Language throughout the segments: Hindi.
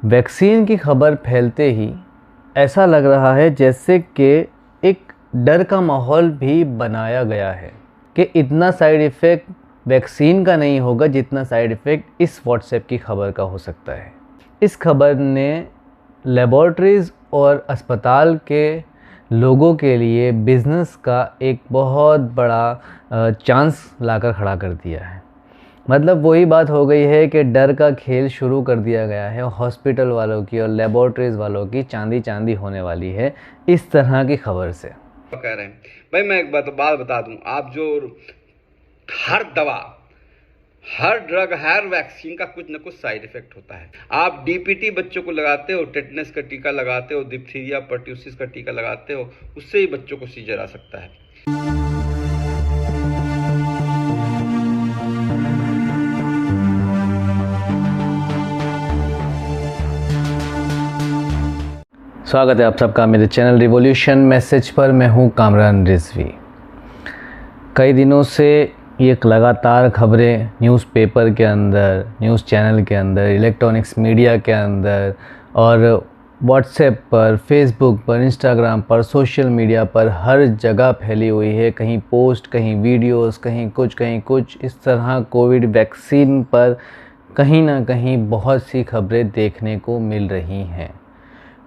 वैक्सीन की खबर फैलते ही ऐसा लग रहा है जैसे कि एक डर का माहौल भी बनाया गया है कि इतना साइड इफ़ेक्ट वैक्सीन का नहीं होगा जितना साइड इफ़ेक्ट इस व्हाट्सएप की खबर का हो सकता है। इस खबर ने लेबॉर्ट्रीज़ और अस्पताल के लोगों के लिए बिज़नेस का एक बहुत बड़ा चांस लाकर खड़ा कर दिया है। मतलब वही बात हो गई है कि डर का खेल शुरू कर दिया गया है। हॉस्पिटल वालों की और लेबॉर्ट्रीज़ वालों की चांदी चांदी होने वाली है इस तरह की खबर से। कह रहे हैं भाई, मैं एक बात बता दूं, आप जो हर दवा, हर ड्रग, हर वैक्सीन का कुछ ना कुछ साइड इफेक्ट होता है। आप डीपीटी बच्चों को लगाते हो, टेटनस का टीका लगाते हो, डिप्थीरिया पर्ट्यूसिस का टीका लगाते हो, उससे ही बच्चों को सीजर आ सकता है। स्वागत है आप सबका मेरे चैनल रिवॉल्यूशन मैसेज पर। मैं हूं कामरान रिजवी। कई दिनों से ये लगातार खबरें न्यूज़पेपर के अंदर, न्यूज़ चैनल के अंदर, इलेक्ट्रॉनिक्स मीडिया के अंदर और व्हाट्सएप पर, फेसबुक पर, इंस्टाग्राम पर, सोशल मीडिया पर हर जगह फैली हुई है। कहीं पोस्ट, कहीं वीडियोस, कहीं कुछ इस तरह कोविड वैक्सीन पर कहीं ना कहीं बहुत सी खबरें देखने को मिल रही हैं।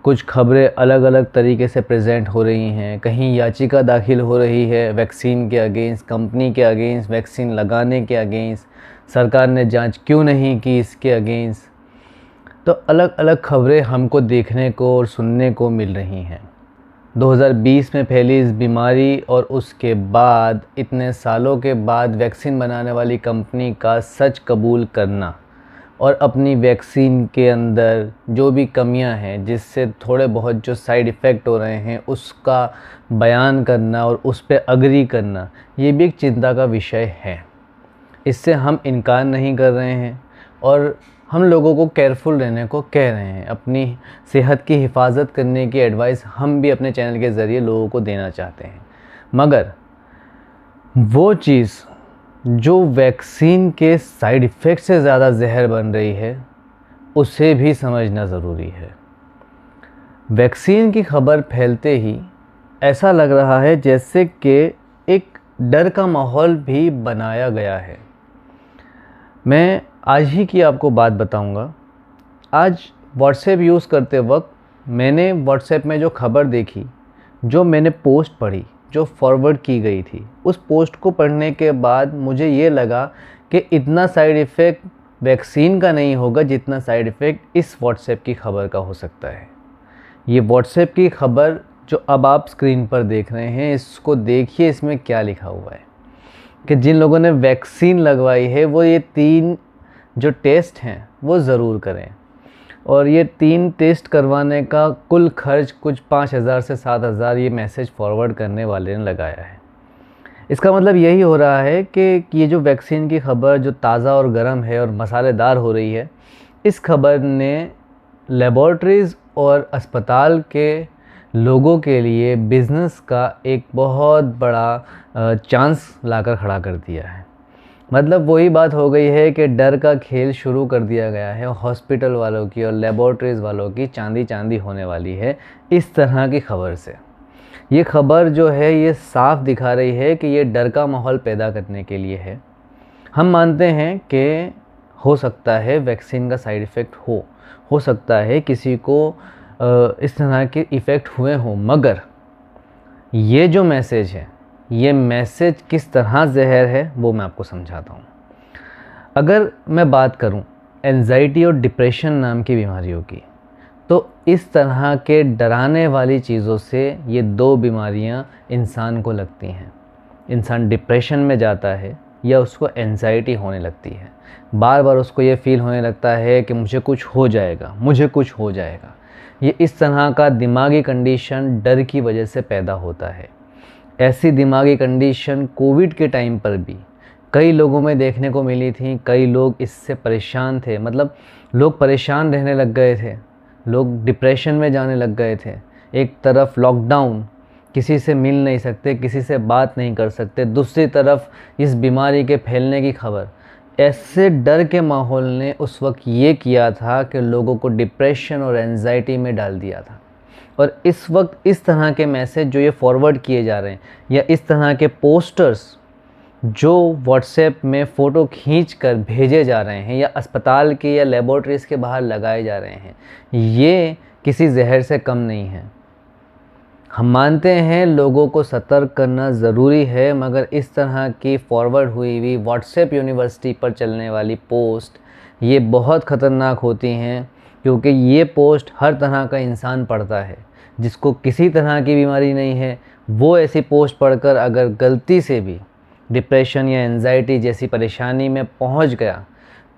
कुछ खबरें अलग अलग तरीके से प्रेजेंट हो रही हैं। कहीं याचिका दाखिल हो रही है वैक्सीन के अगेंस्ट, कंपनी के अगेंस्ट, वैक्सीन लगाने के अगेंस्ट, सरकार ने जांच क्यों नहीं की इसके अगेंस्ट। तो अलग अलग खबरें हमको देखने को और सुनने को मिल रही हैं। 2020 में फैली इस बीमारी और उसके बाद इतने सालों के बाद वैक्सीन बनाने वाली कंपनी का सच कबूल करना और अपनी वैक्सीन के अंदर जो भी कमियां हैं, जिससे थोड़े बहुत जो साइड इफ़ेक्ट हो रहे हैं, उसका बयान करना और उस पर अग्री करना, ये भी एक चिंता का विषय है। इससे हम इनकार नहीं कर रहे हैं और हम लोगों को केयरफुल रहने को कह रहे हैं। अपनी सेहत की हिफाजत करने की एडवाइस हम भी अपने चैनल के ज़रिए लोगों को देना चाहते हैं। मगर वो चीज़ जो वैक्सीन के साइड इफ़ेक्ट से ज़्यादा जहर बन रही है, उसे भी समझना ज़रूरी है। वैक्सीन की खबर फैलते ही ऐसा लग रहा है जैसे कि एक डर का माहौल भी बनाया गया है। मैं आज ही की आपको बात बताऊंगा। आज व्हाट्सएप यूज़ करते वक्त मैंने व्हाट्सएप में जो खबर देखी, जो मैंने पोस्ट पढ़ी, जो फॉरवर्ड की गई थी, उस पोस्ट को पढ़ने के बाद मुझे ये लगा कि इतना साइड इफ़ेक्ट वैक्सीन का नहीं होगा जितना साइड इफ़ेक्ट इस व्हाट्सएप की खबर का हो सकता है। ये व्हाट्सएप की खबर जो अब आप स्क्रीन पर देख रहे हैं, इसको देखिए, इसमें क्या लिखा हुआ है कि जिन लोगों ने वैक्सीन लगवाई है वो ये 3 जो टेस्ट हैं वो ज़रूर करें। और ये 3 टेस्ट करवाने का कुल खर्च कुछ 5,000 से 7,000 ये मैसेज फॉरवर्ड करने वाले ने लगाया है। इसका मतलब यही हो रहा है कि ये जो वैक्सीन की खबर जो ताज़ा और गर्म है और मसालेदार हो रही है, इस खबर ने लेबॉर्ट्रीज़ और अस्पताल के लोगों के लिए बिज़नेस का एक बहुत बड़ा चांस लाकर खड़ा कर दिया है। मतलब वही बात हो गई है कि डर का खेल शुरू कर दिया गया है। हॉस्पिटल वालों की और लेबॉर्ट्रीज़ वालों की चांदी चांदी होने वाली है इस तरह की खबर से। ये खबर जो है ये साफ दिखा रही है कि ये डर का माहौल पैदा करने के लिए है। हम मानते हैं कि हो सकता है वैक्सीन का साइड इफ़ेक्ट हो सकता है किसी को इस तरह के इफ़ेक्ट हुए हों, मगर ये जो मैसेज है, ये मैसेज किस तरह जहर है वो मैं आपको समझाता हूँ। अगर मैं बात करूँ एंजाइटी और डिप्रेशन नाम की बीमारियों की, तो इस तरह के डराने वाली चीज़ों से ये 2 बीमारियाँ इंसान को लगती हैं। इंसान डिप्रेशन में जाता है या उसको एंजाइटी होने लगती है। बार बार उसको ये फ़ील होने लगता है कि मुझे कुछ हो जाएगा, मुझे कुछ हो जाएगा। ये इस तरह का दिमागी कंडीशन डर की वजह से पैदा होता है। ऐसी दिमागी कंडीशन कोविड के टाइम पर भी कई लोगों में देखने को मिली थी। कई लोग इससे परेशान थे, मतलब लोग परेशान रहने लग गए थे, लोग डिप्रेशन में जाने लग गए थे। एक तरफ लॉकडाउन, किसी से मिल नहीं सकते, किसी से बात नहीं कर सकते, दूसरी तरफ इस बीमारी के फैलने की खबर। ऐसे डर के माहौल ने उस वक्त ये किया था कि लोगों को डिप्रेशन और एंजाइटी में डाल दिया था। और इस वक्त इस तरह के मैसेज जो ये फॉरवर्ड किए जा रहे हैं या इस तरह के पोस्टर्स जो व्हाट्सएप में फ़ोटो खींच कर भेजे जा रहे हैं या अस्पताल के या लेबॉर्ट्रीज़ के बाहर लगाए जा रहे हैं, ये किसी जहर से कम नहीं है। हम मानते हैं लोगों को सतर्क करना ज़रूरी है, मगर इस तरह की फॉरवर्ड हुई व्हाट्सएप यूनिवर्सिटी पर चलने वाली पोस्ट ये बहुत ख़तरनाक होती हैं, क्योंकि ये पोस्ट हर तरह का इंसान पढ़ता है। जिसको किसी तरह की बीमारी नहीं है वो ऐसी पोस्ट पढ़कर अगर गलती से भी डिप्रेशन या एंजाइटी जैसी परेशानी में पहुंच गया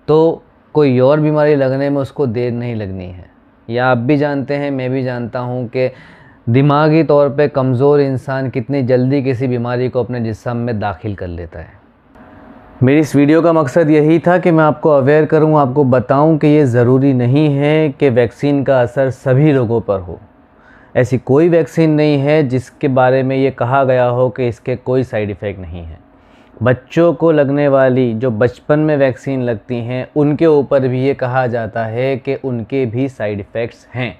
तो कोई और बीमारी लगने में उसको देर नहीं लगनी है। या आप भी जानते हैं, मैं भी जानता हूं कि दिमागी तौर पे कमज़ोर इंसान कितनी जल्दी किसी बीमारी को अपने जिस्म में दाखिल कर लेता है। मेरी इस वीडियो का मकसद यही था कि मैं आपको अवेयर करूं, आपको बताऊं कि ये ज़रूरी नहीं है कि वैक्सीन का असर सभी लोगों पर हो। ऐसी कोई वैक्सीन नहीं है जिसके बारे में ये कहा गया हो कि इसके कोई साइड इफ़ेक्ट नहीं है। बच्चों को लगने वाली जो बचपन में वैक्सीन लगती हैं उनके ऊपर भी ये कहा जाता है कि उनके भी साइड इफ़ेक्ट्स हैं।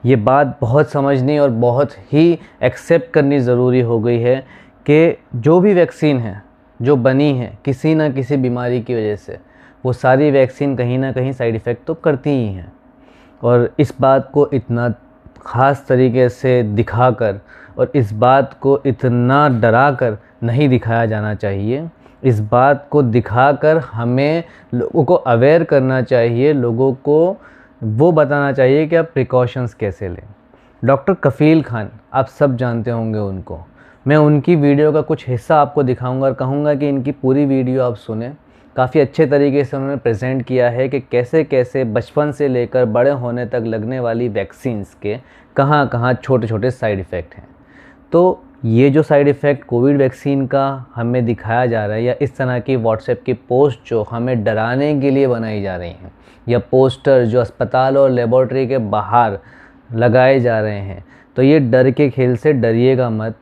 ये बात बहुत समझनी और बहुत ही एक्सेप्ट करनी ज़रूरी हो गई है कि जो भी वैक्सीन है जो बनी है किसी न किसी बीमारी की वजह से, वो सारी वैक्सीन कहीं ना कहीं साइड इफ़ेक्ट तो करती ही हैं। और इस बात को इतना ख़ास तरीके से दिखाकर और इस बात को इतना डराकर नहीं दिखाया जाना चाहिए। इस बात को दिखाकर हमें लोगों को अवेयर करना चाहिए, लोगों को वो बताना चाहिए कि आप प्रिकॉशंस कैसे लें। डॉक्टर कफ़ील खान, आप सब जानते होंगे उनको। मैं उनकी वीडियो का कुछ हिस्सा आपको दिखाऊंगा और कहूँगा कि इनकी पूरी वीडियो आप सुने। काफ़ी अच्छे तरीके से उन्होंने प्रेजेंट किया है कि कैसे कैसे बचपन से लेकर बड़े होने तक लगने वाली वैक्सीन्स के कहाँ कहाँ छोटे छोटे साइड इफ़ेक्ट हैं। तो ये जो साइड इफ़ेक्ट कोविड वैक्सीन का हमें दिखाया जा रहा है, या इस तरह की व्हाट्सएप की पोस्ट जो हमें डराने के लिए बनाई जा रही हैं, या पोस्टर जो अस्पताल और लेबॉर्ट्री के बाहर लगाए जा रहे हैं, तो ये डर के खेल से डरिएगा मत।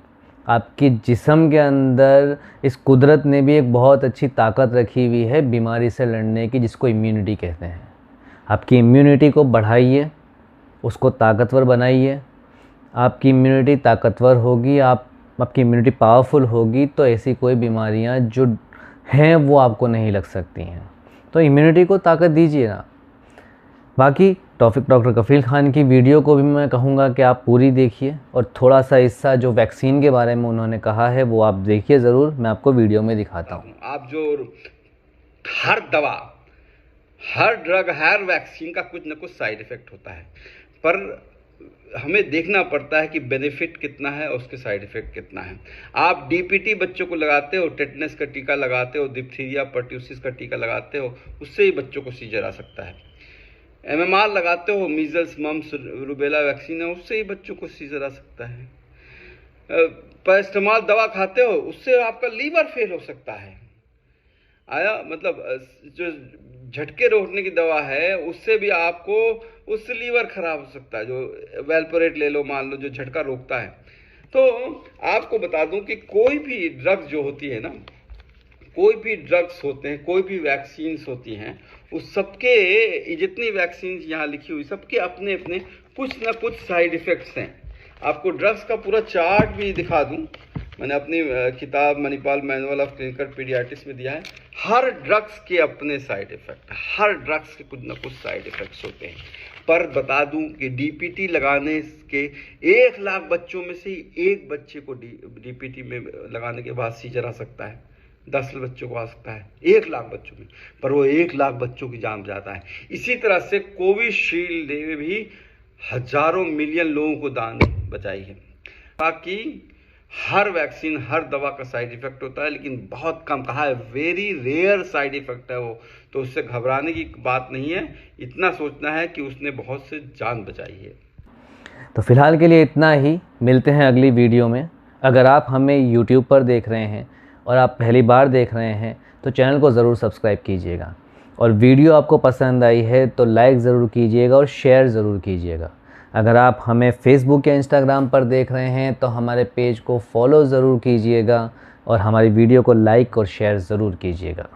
आपकी जिस्म के अंदर इस कुदरत ने भी एक बहुत अच्छी ताकत रखी हुई है बीमारी से लड़ने की, जिसको इम्यूनिटी कहते हैं। आपकी इम्यूनिटी को बढ़ाइए, उसको ताकतवर बनाइए। आपकी इम्यूनिटी ताकतवर होगी, आपकी इम्यूनिटी पावरफुल होगी, तो ऐसी कोई बीमारियां जो हैं वो आपको नहीं लग सकती हैं। तो इम्यूनिटी को ताकत दीजिए ना। बाकी डॉक्टर कफ़ील खान की वीडियो को भी मैं कहूँगा कि आप पूरी देखिए, और थोड़ा सा हिस्सा जो वैक्सीन के बारे में उन्होंने कहा है वो आप देखिए ज़रूर। मैं आपको वीडियो में दिखाता हूँ। आप जो हर दवा, हर ड्रग, हर वैक्सीन का कुछ ना कुछ साइड इफ़ेक्ट होता है, पर हमें देखना पड़ता है कि बेनिफिट कितना है और उसके साइड इफ़ेक्ट कितना है। आप डीपीटी बच्चों को लगाते हो, टेटनस का टीका लगाते हो, डिप्थीरिया पर्ट्यूसिस का टीका लगाते हो, उससे ही बच्चों को सीजर आ सकता है। MMR लगाते हो, मीजल्स, मम्स, रूबेला वैक्सीन है, उससे ही बच्चों को सीजर आ सकता है। पैरास्टामोल दवा खाते हो, उससे आपका लीवर फेल हो सकता है। आया मतलब जो झटके रोकने की दवा है उससे भी आपको उससे लीवर खराब हो सकता है। जो वेल्पोरेट ले लो, मान लो, जो झटका रोकता है। तो आपको बता दूं कि कोई भी ड्रग्स जो होती है ना, कोई भी ड्रग्स होते हैं, कोई भी वैक्सीन्स होती हैं, उस सबके, जितनी वैक्सीन्स यहाँ लिखी हुई, सबके अपने अपने कुछ ना कुछ साइड इफ़ेक्ट्स हैं। आपको ड्रग्स का पूरा चार्ट भी दिखा दूं, मैंने अपनी किताब Manipal manual of clinical paediatrics में दिया है। हर ड्रग्स के अपने साइड इफ़ेक्ट, हर ड्रग्स के कुछ ना कुछ साइड इफ़ेक्ट्स होते हैं। पर बता दूं कि डीपीटी लगाने के 1 लाख बच्चों में से ही 1 बच्चे को डीपीटी में लगाने के बाद सीजर आ सकता है। 10 बच्चों को आ सकता है 1 लाख बच्चों में, पर वो 1 लाख बच्चों की जान जाता है। इसी तरह से कोविशील्ड ने भी हजारों मिलियन लोगों को जान बचाई है। बाकी हर वैक्सीन, हर दवा का साइड इफेक्ट होता है, लेकिन बहुत कम, कहा है वेरी रेयर साइड इफेक्ट है वो, तो उससे घबराने की बात नहीं है। इतना सोचना है कि उसने बहुत से जान बचाई है। तो फिलहाल के लिए इतना ही, मिलते हैं अगली वीडियो में। अगर आप हमें YouTube पर देख रहे हैं और आप पहली बार देख रहे हैं तो चैनल को ज़रूर सब्सक्राइब कीजिएगा, और वीडियो आपको पसंद आई है तो लाइक ज़रूर कीजिएगा और शेयर ज़रूर कीजिएगा। अगर आप हमें फेसबुक या इंस्टाग्राम पर देख रहे हैं तो हमारे पेज को फॉलो ज़रूर कीजिएगा और हमारी वीडियो को लाइक और शेयर ज़रूर कीजिएगा।